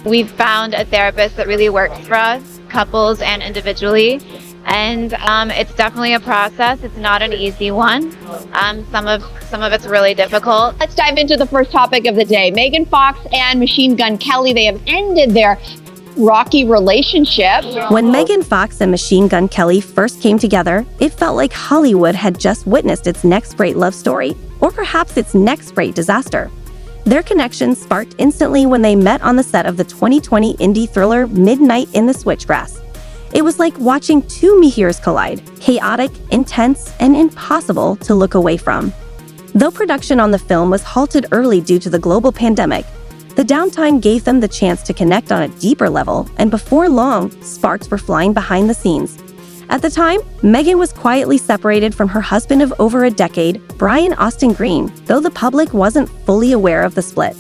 We've found a therapist that really works for us, couples and individually. And it's definitely a process. It's not an easy one. Some of it's really difficult. Let's dive into the first topic of the day. Megan Fox and Machine Gun Kelly, they have ended their rocky relationship. When Megan Fox and Machine Gun Kelly first came together, it felt like Hollywood had just witnessed its next great love story, or perhaps its next great disaster. Their connection sparked instantly when they met on the set of the 2020 indie thriller Midnight in the Switchgrass. It was like watching two meteors collide, chaotic, intense, and impossible to look away from. Though production on the film was halted early due to the global pandemic, the downtime gave them the chance to connect on a deeper level, and before long, sparks were flying behind the scenes. At the time, Megan was quietly separated from her husband of over a decade, Brian Austin Green, though the public wasn't fully aware of the split.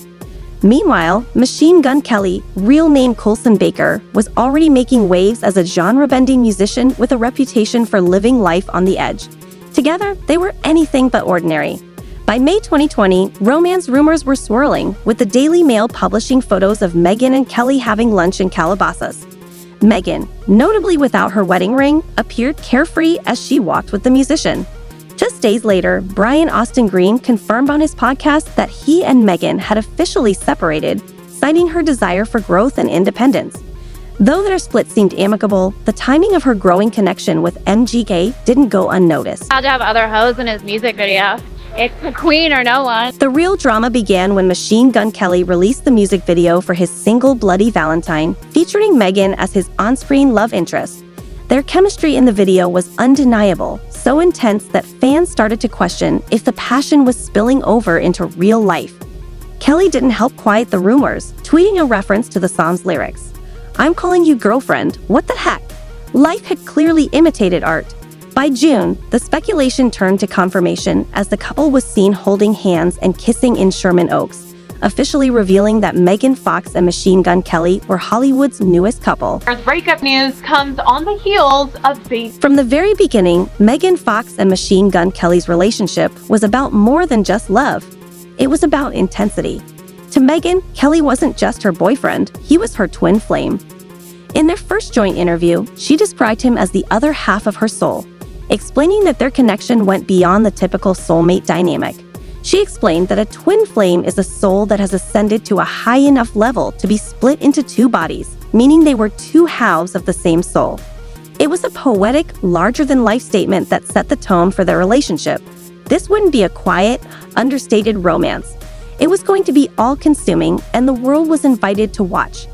Meanwhile, Machine Gun Kelly, real name Colson Baker, was already making waves as a genre-bending musician with a reputation for living life on the edge. Together, they were anything but ordinary. By May 2020, romance rumors were swirling, with the Daily Mail publishing photos of Megan and Kelly having lunch in Calabasas. Megan, notably without her wedding ring, appeared carefree as she walked with the musician. Just days later, Brian Austin Green confirmed on his podcast that he and Megan had officially separated, citing her desire for growth and independence. Though their split seemed amicable, the timing of her growing connection with MGK didn't go unnoticed. Proud to have other hoes in his music video. It's a queen or no one. The real drama began when Machine Gun Kelly released the music video for his single Bloody Valentine, featuring Megan as his on-screen love interest. Their chemistry in the video was undeniable, so intense that fans started to question if the passion was spilling over into real life. Kelly didn't help quiet the rumors, tweeting a reference to the song's lyrics. "I'm calling you girlfriend, what the heck?" Life had clearly imitated art. By June, the speculation turned to confirmation as the couple was seen holding hands and kissing in Sherman Oaks, officially revealing that Megan Fox and Machine Gun Kelly were Hollywood's newest couple. Our breakup news comes on the heels of From the very beginning, Megan Fox and Machine Gun Kelly's relationship was about more than just love. It was about intensity. To Megan, Kelly wasn't just her boyfriend, he was her twin flame. In their first joint interview, she described him as the other half of her soul, explaining that their connection went beyond the typical soulmate dynamic. She explained that a twin flame is a soul that has ascended to a high enough level to be split into two bodies, meaning they were two halves of the same soul. It was a poetic, larger-than-life statement that set the tone for their relationship. This wouldn't be a quiet, understated romance. It was going to be all-consuming, and the world was invited to watch.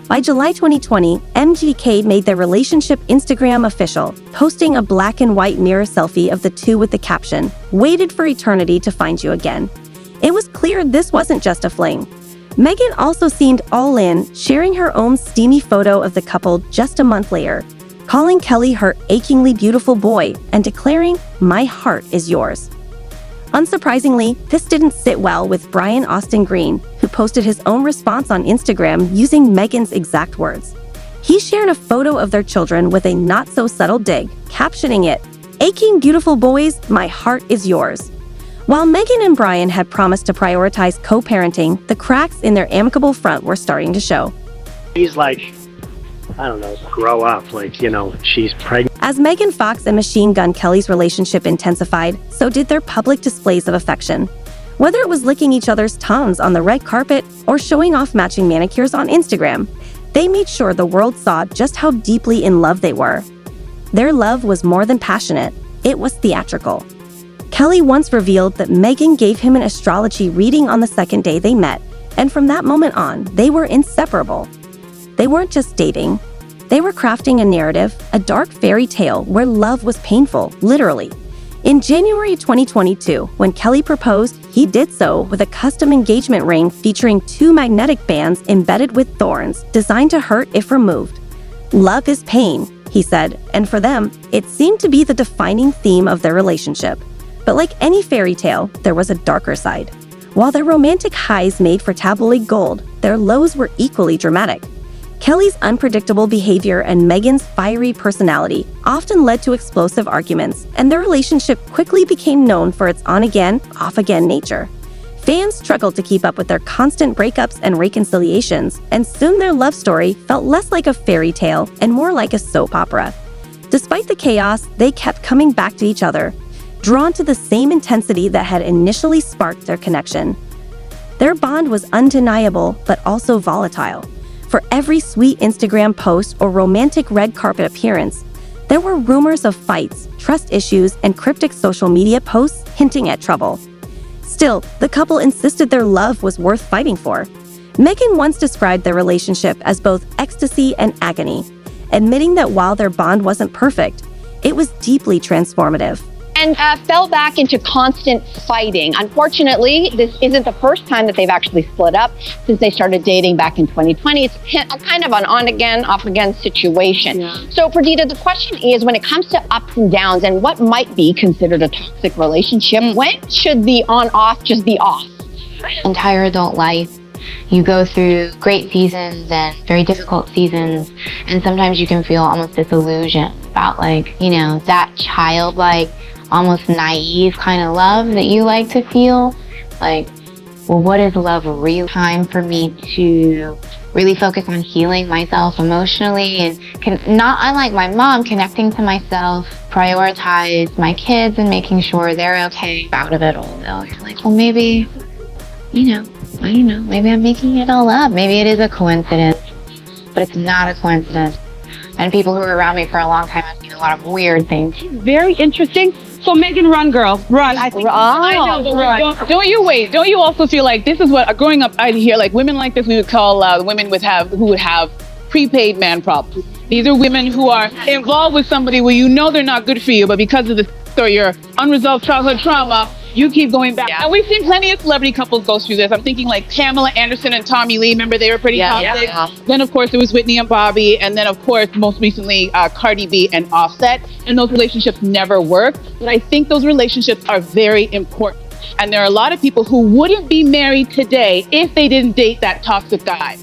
By July 2020, MGK made their relationship Instagram official, posting a black and white mirror selfie of the two with the caption, "Waited for eternity to find you again." It was clear this wasn't just a fling. Megan also seemed all in, sharing her own steamy photo of the couple just a month later, calling Kelly her achingly beautiful boy and declaring, "My heart is yours." Unsurprisingly, this didn't sit well with Brian Austin Green, who posted his own response on Instagram using Megan's exact words. He shared a photo of their children with a not-so-subtle dig, captioning it, "Aching beautiful boys, my heart is yours." While Megan and Brian had promised to prioritize co-parenting, the cracks in their amicable front were starting to show. He's like, I don't know, grow up, she's pregnant. As Megan Fox and Machine Gun Kelly's relationship intensified, so did their public displays of affection. Whether it was licking each other's tongues on the red carpet or showing off matching manicures on Instagram, they made sure the world saw just how deeply in love they were. Their love was more than passionate, it was theatrical. Kelly once revealed that Megan gave him an astrology reading on the second day they met, and from that moment on, they were inseparable. They weren't just dating. They were crafting a narrative, a dark fairy tale where love was painful, literally. In January 2022, when Kelly proposed, he did so with a custom engagement ring featuring two magnetic bands embedded with thorns, designed to hurt if removed. "Love is pain," he said, and for them, it seemed to be the defining theme of their relationship. But like any fairy tale, there was a darker side. While their romantic highs made for tabloid gold, their lows were equally dramatic. Kelly's unpredictable behavior and Megan's fiery personality often led to explosive arguments, and their relationship quickly became known for its on-again, off-again nature. Fans struggled to keep up with their constant breakups and reconciliations, and soon their love story felt less like a fairy tale and more like a soap opera. Despite the chaos, they kept coming back to each other, drawn to the same intensity that had initially sparked their connection. Their bond was undeniable but also volatile. For every sweet Instagram post or romantic red carpet appearance, there were rumors of fights, trust issues, and cryptic social media posts hinting at trouble. Still, the couple insisted their love was worth fighting for. Meghan once described their relationship as both ecstasy and agony, admitting that while their bond wasn't perfect, it was deeply transformative. And fell back into constant fighting. Unfortunately, this isn't the first time that they've actually split up since they started dating back in 2020. It's kind of an on-again, off-again situation. Yeah. So, Perdita, the question is, when it comes to ups and downs and what might be considered a toxic relationship, when should the on-off just be off? Entire adult life, you go through great seasons and very difficult seasons, and sometimes you can feel almost disillusioned about, like, you know, that childlike, almost naive kind of love that you like to feel. Like, well, what is love really? Time for me to really focus on healing myself emotionally and not unlike my mom, connecting to myself, prioritize my kids and making sure they're okay out of it all. Though you're like, well, maybe, you know, I don't know, maybe I'm making it all up. Maybe it is a coincidence, but it's not a coincidence. And people who were around me for a long time have seen a lot of weird things. Very interesting. So Megan, run, girl, run. I think I know, but run. Don't you wait? Don't you also feel like this is what growing up I'd hear, like women like this we would call women who would have prepaid man problems. These are women who are involved with somebody where you know they're not good for you, but because of or your unresolved childhood trauma, you keep going back. And we've seen plenty of celebrity couples go through this. I'm thinking like Pamela Anderson and Tommy Lee. Remember, they were pretty toxic. Yeah. Then, of course, it was Whitney and Bobby. And then, of course, most recently, Cardi B and Offset. And those relationships never worked. But I think those relationships are very important. And there are a lot of people who wouldn't be married today if they didn't date that toxic guy.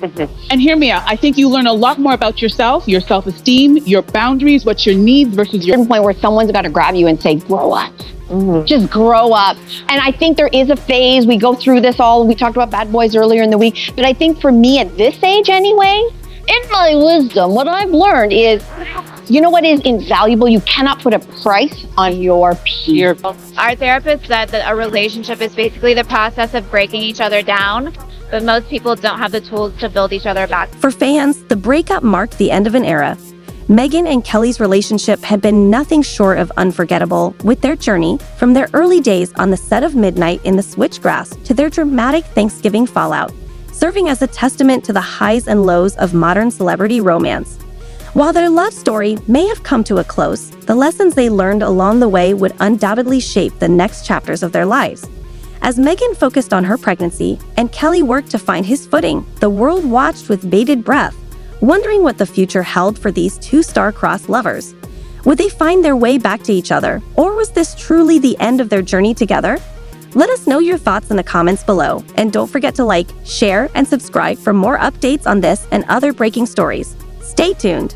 And hear me out. I think you learn a lot more about yourself, your self-esteem, your boundaries, what your needs versus your... point where someone's got to grab you and say, grow up. Just grow up. And I think there is a phase, we go through this all, we talked about bad boys earlier in the week, but I think for me at this age anyway, in my wisdom, what I've learned is, you know what is invaluable? You cannot put a price on your peer. Our therapist said that a relationship is basically the process of breaking each other down, but most people don't have the tools to build each other back. For fans, the breakup marked the end of an era. Meghan and Kelly's relationship had been nothing short of unforgettable, with their journey from their early days on the set of Midnight in the Switchgrass to their dramatic Thanksgiving fallout, serving as a testament to the highs and lows of modern celebrity romance. While their love story may have come to a close, the lessons they learned along the way would undoubtedly shape the next chapters of their lives. As Meghan focused on her pregnancy and Kelly worked to find his footing, the world watched with bated breath, wondering what the future held for these two star-crossed lovers. Would they find their way back to each other, or was this truly the end of their journey together? Let us know your thoughts in the comments below, and don't forget to like, share, and subscribe for more updates on this and other breaking stories. Stay tuned.